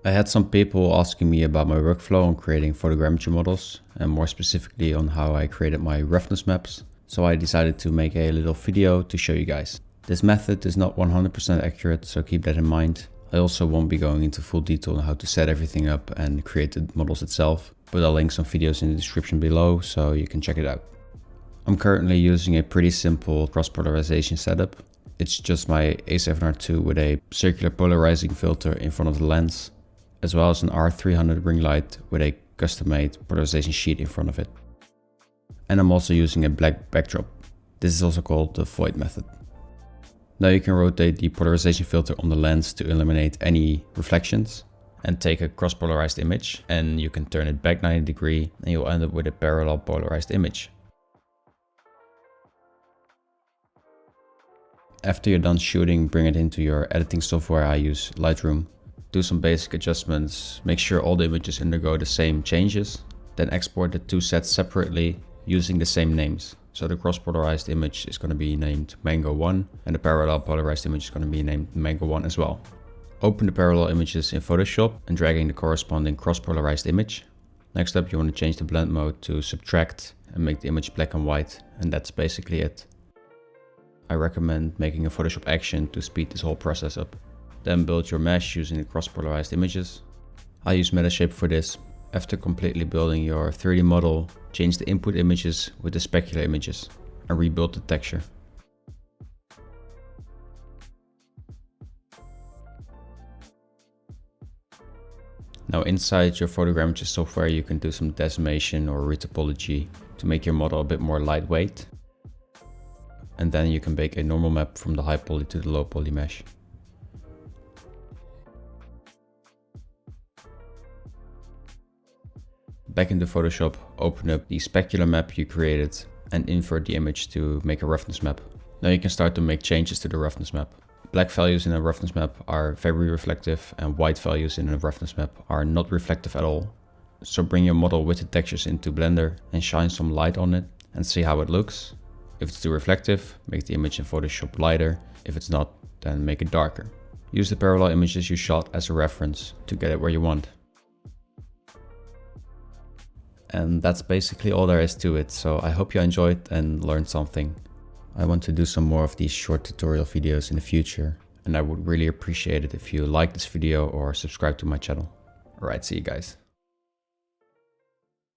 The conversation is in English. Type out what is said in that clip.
I had some people asking me about my workflow on creating photogrammetry models, and more specifically on how I created my roughness maps. So I decided to make a little video to show you guys. This method is not 100% accurate, so keep that in mind. I also won't be going into full detail on how to set everything up and create the models itself, but I'll link some videos in the description below so you can check it out. I'm currently using a pretty simple cross polarization setup. It's just my A7RII with a circular polarizing filter in front of the lens, as well as an R300 ring light with a custom-made polarization sheet in front of it. And I'm also using a black backdrop. This is also called the void method. Now you can rotate the polarization filter on the lens to eliminate any reflections and take a cross-polarized image, and you can turn it back 90 degrees and you'll end up with a parallel polarized image. After you're done shooting, bring it into your editing software. I use Lightroom. Do some basic adjustments, make sure all the images undergo the same changes, then export the two sets separately using the same names. So the cross-polarized image is going to be named Mango 1 and the parallel polarized image is going to be named Mango 1 as well. Open the parallel images in Photoshop and dragging the corresponding cross-polarized image. Next up, you want to change the blend mode to subtract and make the image black and white, and that's basically it. I recommend making a Photoshop action to speed this whole process up. Then build your mesh using the cross-polarized images. I use Metashape for this. After completely building your 3D model, change the input images with the specular images and rebuild the texture. Now inside your Photogrammetry software you can do some decimation or retopology to make your model a bit more lightweight. And then you can bake a normal map from the high poly to the low poly mesh. Back into Photoshop, open up the specular map you created and invert the image to make a roughness map. Now you can start to make changes to the roughness map. Black values in a roughness map are very reflective and white values in a roughness map are not reflective at all. So bring your model with the textures into Blender and shine some light on it and see how it looks. If it's too reflective, make the image in Photoshop lighter. If it's not, then make it darker. Use the parallel images you shot as a reference to get it where you want. And that's basically all there is to it, so I hope you enjoyed and learned something. I want to do some more of these short tutorial videos in the future, and I would really appreciate it if you like this video or subscribe to my channel. Alright, see you guys.